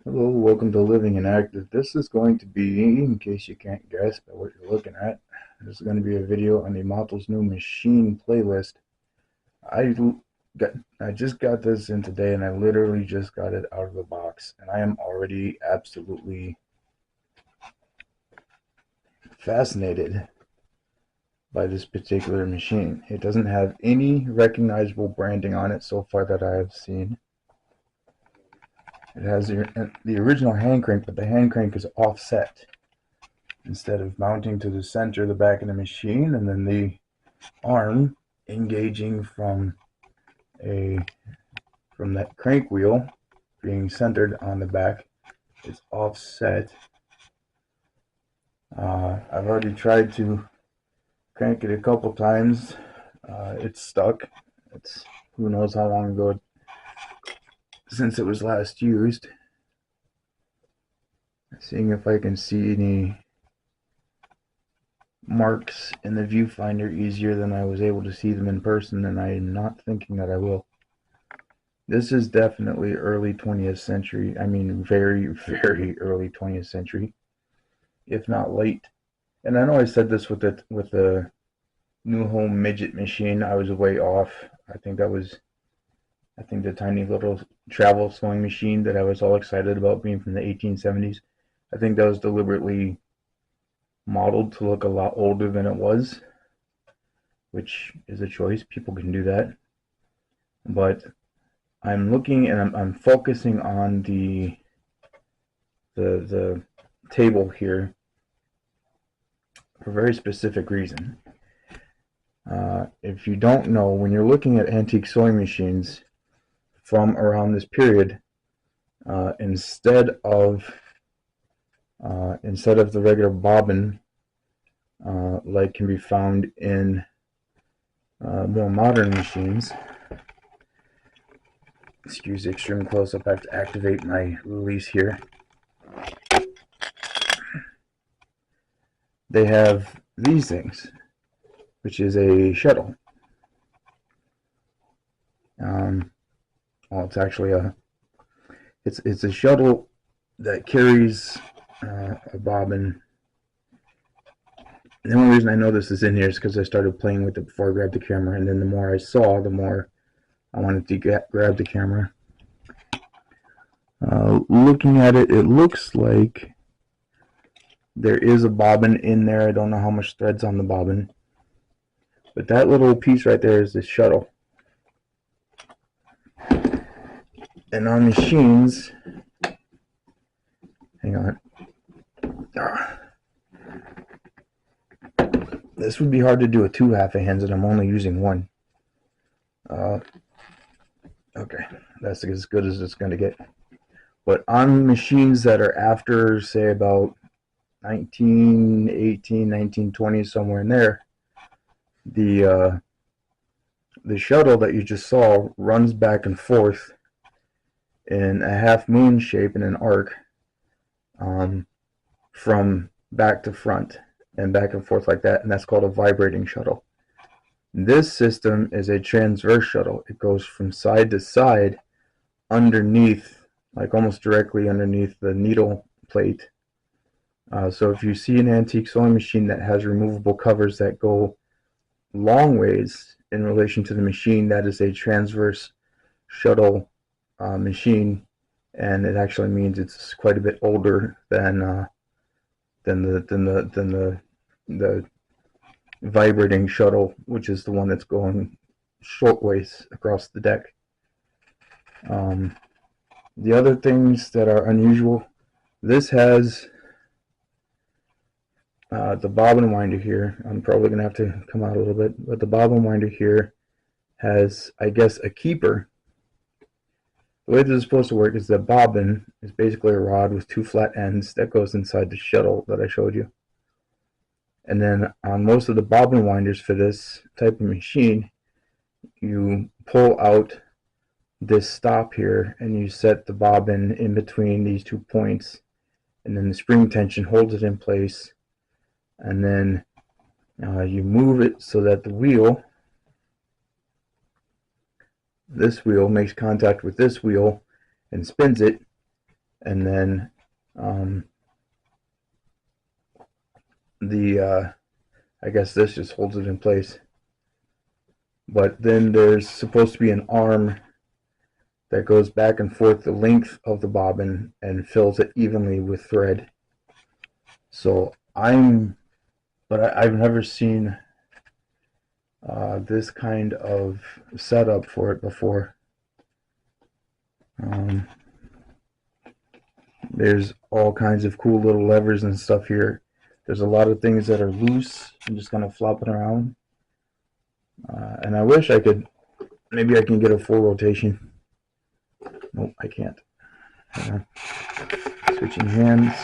Hello, welcome to Living and Active. This is going to be, in case you can't guess by what you're looking at, this is going to be a video on the Motel's new machine playlist. I I just got this in today, and I literally just got it out of the box, and I am already absolutely fascinated by this particular machine. It doesn't have any recognizable branding on it so far that I have seen. It has the original hand crank, but the hand crank is offset instead of mounting to the center, the back of the machine, and then the arm engaging a from that crank wheel being centered on the back. It's offset. I've already tried to crank it a couple times. It's stuck. It's who knows how long ago since it was last used. Seeing if I can see any marks in the viewfinder easier than I was able to see them in person, and I am not thinking that I will. This is definitely early 20th century. I mean, very, very early 20th century, if not late. And I know I said this with the new home midget machine. I was way off. I think the tiny little travel sewing machine that I was all excited about being from the 1870s. I think that was deliberately modeled to look a lot older than it was, which is a choice. People can do that. But I'm looking and I'm focusing on the table here for a very specific reason. If you don't know, when you're looking at antique sewing machines from around this period, instead of the regular bobbin like can be found in more modern machines. Excuse the extreme close-up. I have to activate my release here. They have these things, which is a shuttle. Well, it's actually it's a shuttle that carries a bobbin. The only reason I know this is in here is because I started playing with it before I grabbed the camera, and then the more I saw, the more I wanted to grab the camera. Looking at it, it looks like there is a bobbin in there. I don't know how much thread's on the bobbin, but that little piece right there is the shuttle. And on machines, hang on. This would be hard to do with two half hands, and I'm only using one. Okay, that's as good as it's going to get. But on machines that are after, say, about 1918, 1920, somewhere in there, the shuttle that you just saw runs back and forth in a half moon shape in an arc, from back to front and back and forth like that, and that's called a vibrating shuttle. This system is a transverse shuttle. It goes from side to side underneath, like almost directly underneath the needle plate. So if you see an antique sewing machine that has removable covers that go long ways in relation to the machine, that is a transverse shuttle machine, and it actually means it's quite a bit older than the vibrating shuttle, which is the one that's going short ways across the deck. The other things that are unusual, this has the bobbin winder here. I'm probably going to have to come out a little bit, but the bobbin winder here has, I guess, a keeper. The way this is supposed to work is the bobbin is basically a rod with two flat ends that goes inside the shuttle that I showed you. And then on most of the bobbin winders for this type of machine, you pull out this stop here and you set the bobbin in between these 2 points, and then the spring tension holds it in place, and then you move it so that this wheel makes contact with this wheel and spins it, and then I guess this just holds it in place. But then there's supposed to be an arm that goes back and forth the length of the bobbin and fills it evenly with thread. So I've never seen this kind of setup for it before. There's all kinds of cool little levers and stuff here. There's a lot of things that are loose and just kind of flopping around. And I wish I could, maybe I can get a full rotation. Nope, I can't. Switching hands.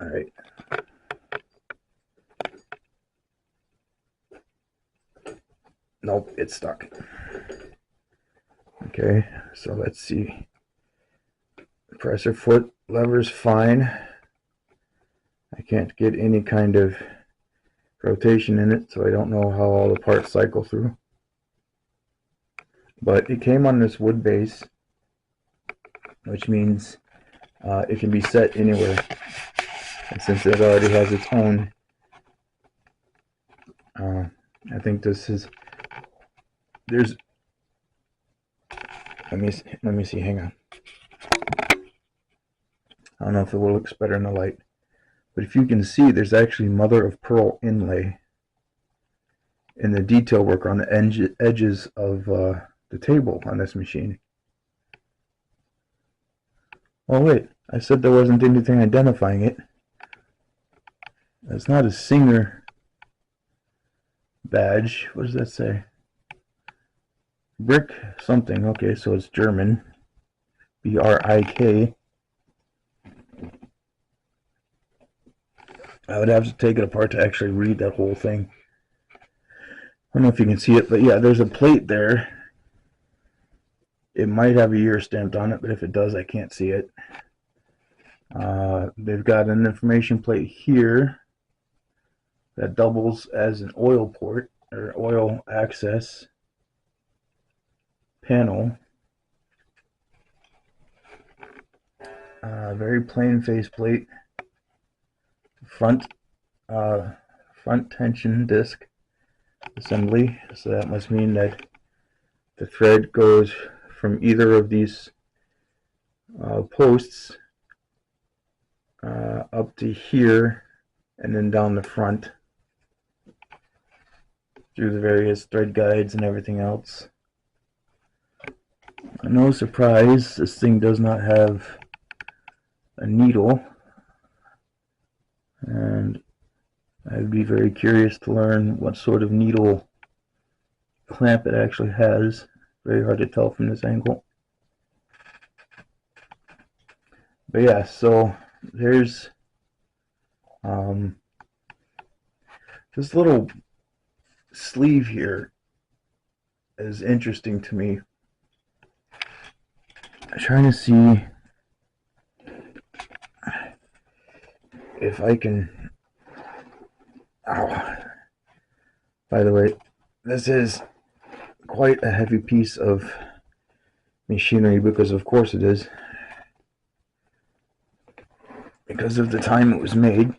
All right. Nope, it's stuck. Okay, so let's see. Presser foot lever's fine. I can't get any kind of rotation in it, so I don't know how all the parts cycle through. But it came on this wood base, which means it can be set anywhere. And since it already has its own, I think this is, there's, let me see, hang on. I don't know if it looks better in the light, but if you can see, there's actually mother of pearl inlay in the detail work on the edges of the table on this machine. Oh wait, I said there wasn't anything identifying it. That's not a Singer badge. What does that say? Brick something. Okay, so it's German. B-R-I-K. I would have to take it apart to actually read that whole thing. I don't know if you can see it, but yeah, there's a plate there. It might have a year stamped on it, but if it does, I can't see it. They've got an information plate here that doubles as an oil port or oil access panel. Very plain faceplate. Front tension disc assembly. So that must mean that the thread goes from either of these posts up to here and then down the front through the various thread guides and everything else. No surprise, this thing does not have a needle, and I'd be very curious to learn what sort of needle clamp it actually has. Very hard to tell from this angle. But yeah, so there's this little sleeve here is interesting to me. I'm trying to see if I can. Ow. By the way, this is quite a heavy piece of machinery, because of course it is, because of the time it was made.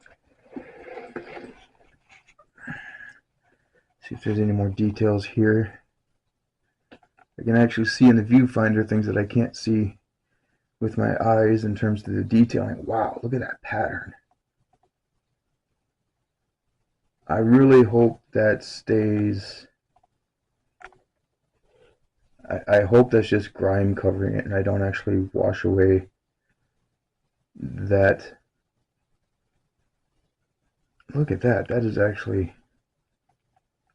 See if there's any more details here. I can actually see in the viewfinder things that I can't see with my eyes in terms of the detailing. Wow, look at that pattern. I really hope that stays. I hope that's just grime covering it and I don't actually wash away that. Look at that. That is actually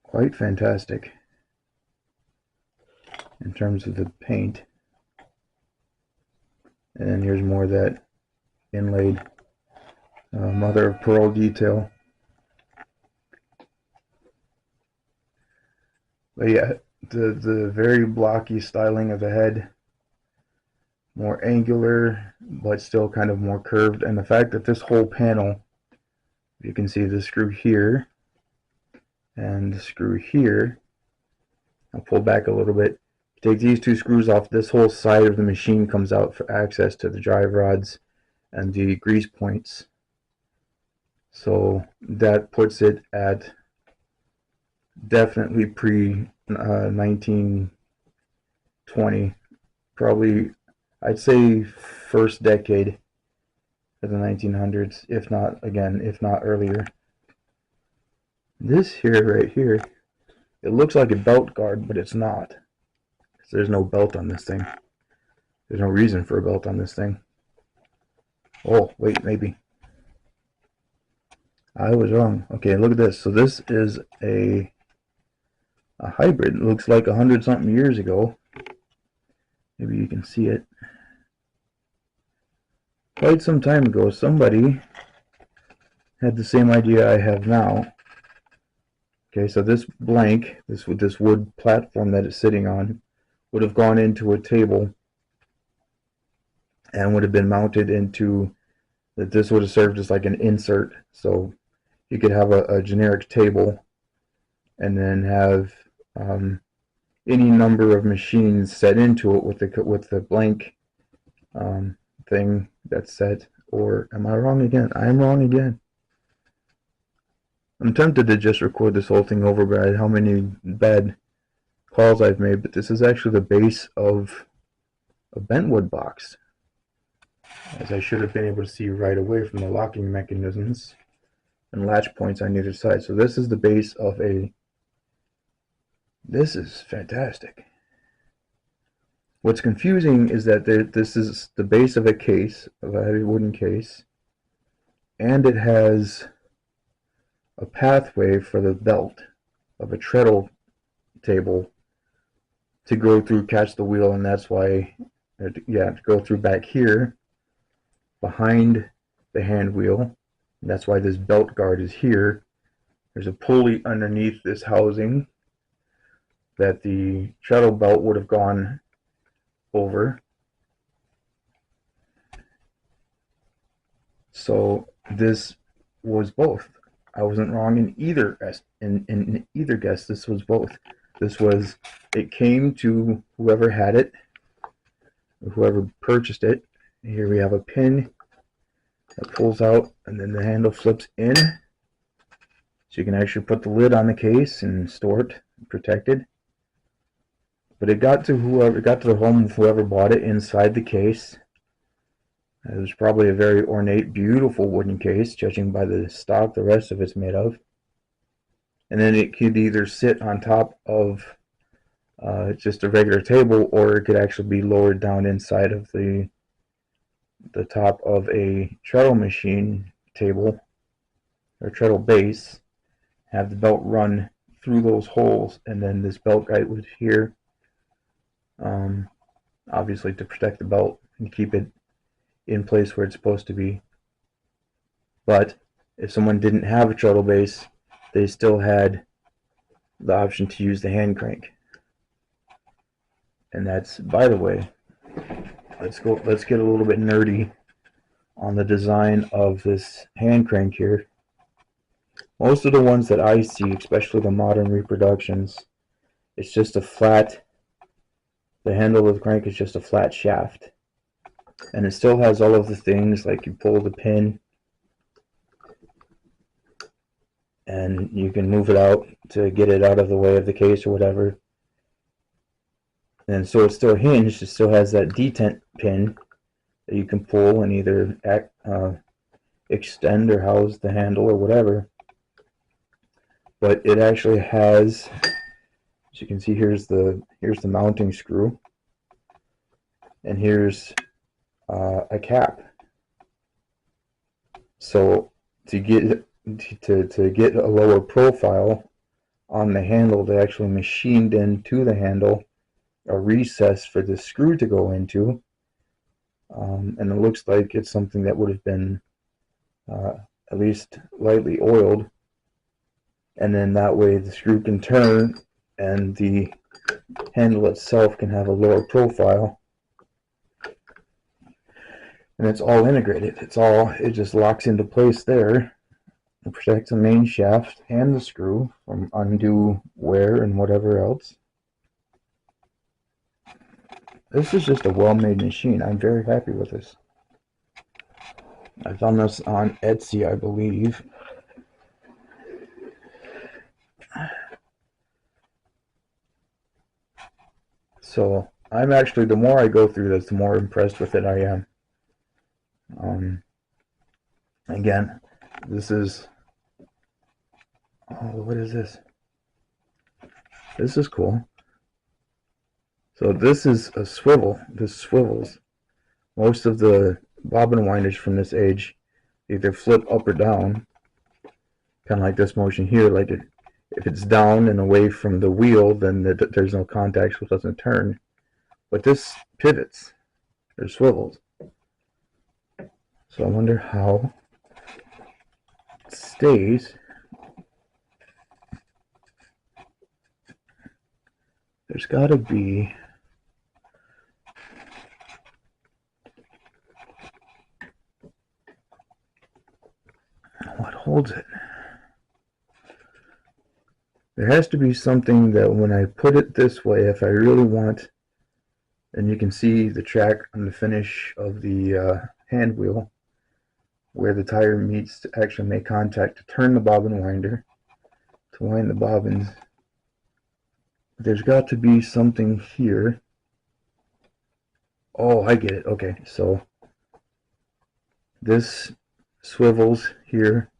quite fantastic in terms of the paint. And then here's more of that inlaid mother of pearl detail. But yeah, the very blocky styling of the head, more angular but still kind of more curved, and the fact that this whole panel, you can see the screw here and the screw here. I'll pull back a little bit. Take these two screws off, this whole side of the machine comes out for access to the drive rods and the grease points. So that puts it at definitely pre 1920, probably I'd say first decade of the 1900s, if not earlier. This here, right here, it looks like a belt guard, but it's not. There's no belt on this thing. There's no reason for a belt on this thing. Oh, wait, maybe. I was wrong. Okay, look at this. So this is a hybrid. It looks like 100-something years ago. Maybe you can see it. Quite some time ago, somebody had the same idea I have now. Okay, so this blank, this wood platform that it's sitting on, would have gone into a table and would have been mounted into, that this would have served as like an insert. So you could have a generic table and then have any number of machines set into it with the blank thing that's set. Or am I wrong again? I am wrong again. I'm tempted to just record this whole thing over by how many bad calls I've made, but this is actually the base of a bentwood box, as I should have been able to see right away from the locking mechanisms and latch points on either side. So this is the base of a... This is fantastic. What's confusing is that this is the base of a case, of a heavy wooden case, and it has a pathway for the belt of a treadle table to go through, catch the wheel, and that's why, to go through back here behind the hand wheel. And that's why this belt guard is here. There's a pulley underneath this housing that the treadle belt would have gone over. So this was both. I wasn't wrong in either guess. This was both. This was, it came to whoever had it, whoever purchased it. Here we have a pin that pulls out, and then the handle flips in, so you can actually put the lid on the case and store it protected. But it got to the home of whoever bought it inside the case. It was probably a very ornate, beautiful wooden case, judging by the stock the rest of it's made of. And then it could either sit on top of just a regular table, or it could actually be lowered down inside of the top of a treadle machine table, or treadle base, have the belt run through those holes, and then this belt guide was here, obviously to protect the belt and keep it in place where it's supposed to be. But if someone didn't have a treadle base, they still had the option to use the hand crank. And that's, by the way, let's get a little bit nerdy on the design of this hand crank here. Most of the ones that I see, especially the modern reproductions, it's just a flat, the handle of the crank is just a flat shaft. And it still has all of the things, like you pull the pin and you can move it out to get it out of the way of the case or whatever. And so it's still hinged. It still has that detent pin that you can pull and either extend or house the handle or whatever. But it actually has, as you can see, here's the mounting screw, and here's a cap. So to get a lower profile on the handle, they actually machined into the handle a recess for the screw to go into, and it looks like it's something that would have been at least lightly oiled, and then that way the screw can turn and the handle itself can have a lower profile. And it's all integrated. It just locks into place there and protects the main shaft and the screw from undue wear and whatever else. This is just a well-made machine. I'm very happy with this. I found this on Etsy, I believe. So I'm actually, the more I go through this, the more impressed with it I am. Again, this is, oh, what is this? This is cool. So this is a swivel. This swivels. Most of the bobbin winders from this age either flip up or down, kind of like this motion here. Like if it's down and away from the wheel, then there's no contact, so it doesn't turn. But this pivots or swivels. So I wonder how it stays. There's got to be what holds it. There has to be something that when I put it this way, if I really want, and you can see the track on the finish of the hand wheel where the tire meets to actually make contact to turn the bobbin winder, to wind the bobbins. There's got to be something here. Oh, I get it. Okay, so this swivels here,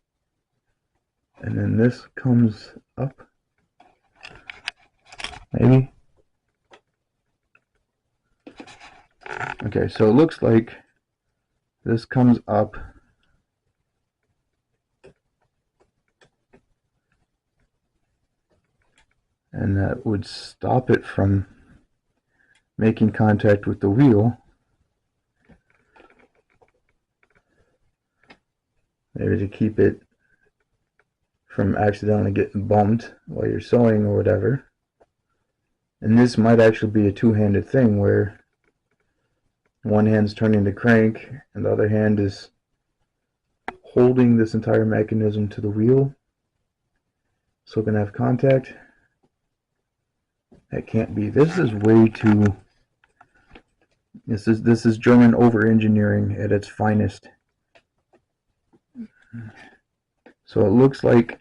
and then this comes up. Maybe. Okay, so it looks like this comes up and that would stop it from making contact with the wheel. Maybe to keep it from accidentally getting bumped while you're sewing or whatever. And this might actually be a two-handed thing where one hand's turning the crank and the other hand is holding this entire mechanism to the wheel so it can have contact. That can't be. This is way too. This is German over-engineering at its finest. So it looks like,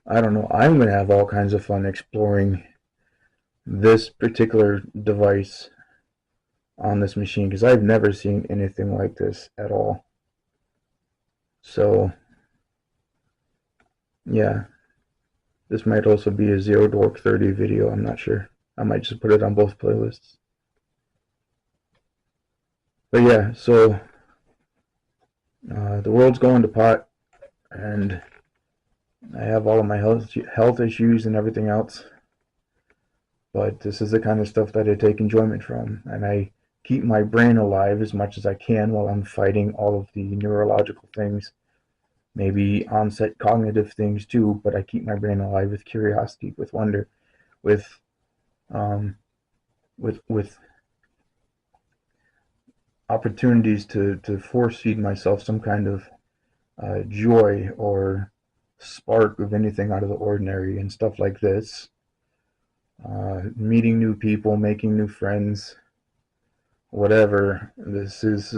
I don't know, I'm going to have all kinds of fun exploring this particular device on this machine because I've never seen anything like this at all. So yeah, this might also be a Zero Dork 30 video, I'm not sure. I might just put it on both playlists. But yeah, so the world's going to pot, and I have all of my health issues and everything else. But this is the kind of stuff that I take enjoyment from, and I keep my brain alive as much as I can while I'm fighting all of the neurological things, maybe onset cognitive things too, but I keep my brain alive with curiosity, with wonder, with opportunities to force feed myself some kind of joy or spark of anything out of the ordinary and stuff like this. Meeting new people, making new friends, whatever. This is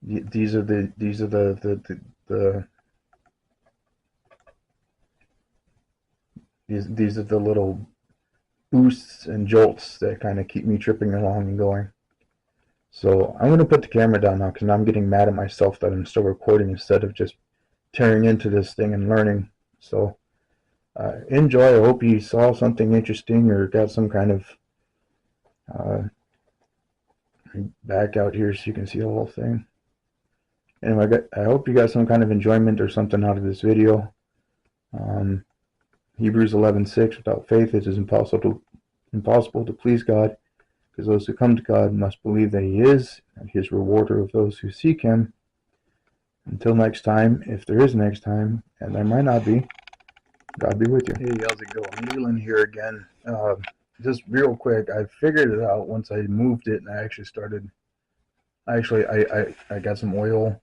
these are the these are the little boosts and jolts that kind of keep me tripping along and going. So I'm going to put the camera down now because I'm getting mad at myself that I'm still recording instead of just tearing into this thing and learning. So enjoy. I hope you saw something interesting or got some kind of back out here so you can see the whole thing. Anyway, I hope you got some kind of enjoyment or something out of this video. Hebrews 11:6, without faith it is impossible to please God, because those who come to God must believe that He is, and He is rewarder of those who seek Him. Until next time, if there is next time, and there might not be, God be with you. Hey, how's it going? Leland here again. Just real quick, I figured it out once I moved it, and I actually started. I got some oil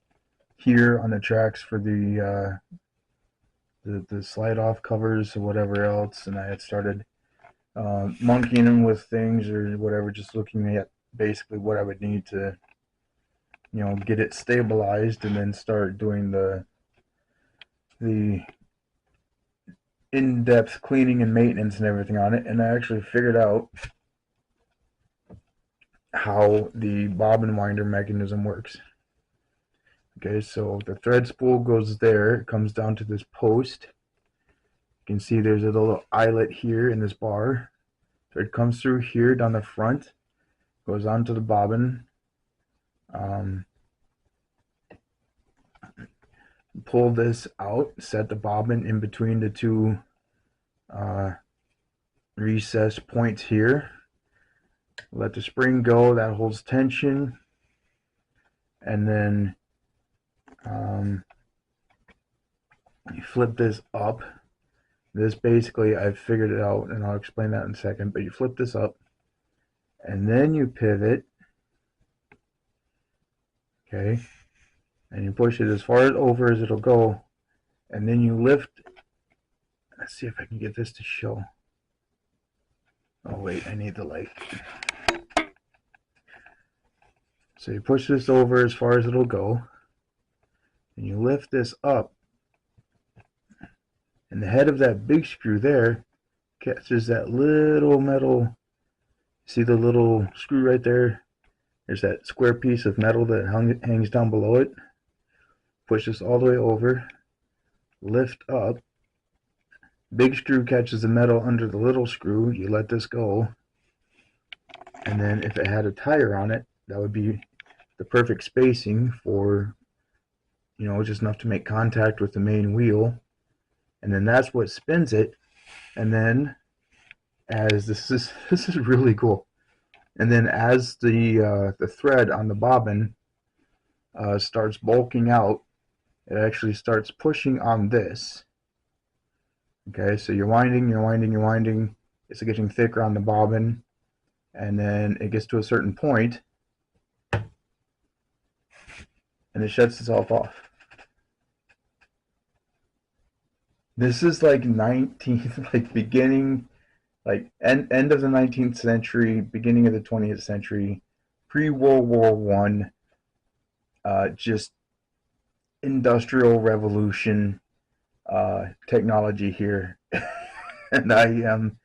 here on the tracks for the the slide off covers or whatever else, and I had started monkeying with things or whatever, just looking at basically what I would need to, get it stabilized, and then start doing the in-depth cleaning and maintenance and everything on it. And I actually figured out how the bobbin winder mechanism works. Okay, so the thread spool goes there, it comes down to this post. You can see there's a little eyelet here in this bar. So it comes through here down the front, goes onto the bobbin. Pull this out, set the bobbin in between the two recess points here. Let the spring go, that holds tension. And then you flip this up. This basically, I've figured it out, and I'll explain that in a second, but you flip this up, and then you pivot, okay, and you push it as far over as it'll go, and then you lift. Let's see if I can get this to show. Oh wait, I need the light. So you push this over as far as it'll go, and you lift this up, and the head of that big screw there catches that little metal. See the little screw right there? There's that square piece of metal that hangs down below it. Push this all the way over, lift up. Big screw catches the metal under the little screw. You let this go, and then if it had a tire on it, that would be the perfect spacing for, just enough to make contact with the main wheel. And then that's what spins it. And then as this is really cool. And then as the thread on the bobbin starts bulking out, it actually starts pushing on this. Okay, so you're winding, it's getting thicker on the bobbin, and then it gets to a certain point, and it shuts itself off. This is like beginning, end of the 19th century, beginning of the 20th century, pre-World War I, just industrial revolution technology here. And I am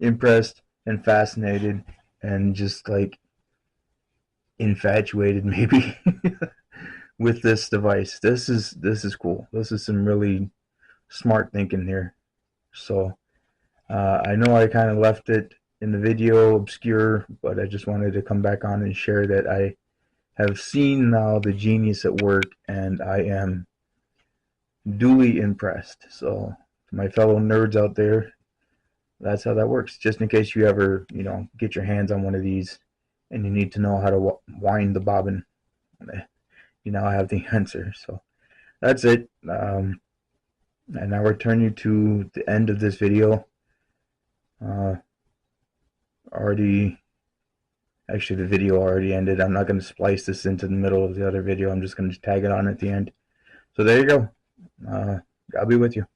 impressed and fascinated and just infatuated maybe with this device. This is cool. This is some really smart thinking here. So I know I kind of left it in the video obscure, but I just wanted to come back on and share that I have seen now the genius at work, and I am duly impressed. So to my fellow nerds out there, that's how that works. Just in case you ever, get your hands on one of these and you need to know how to wind the bobbin, you now have the answer. So that's it. And now return you to the end of this video. Actually the video already ended. I'm not going to splice this into the middle of the other video. I'm just going to tag it on at the end. So there you go. God be with you.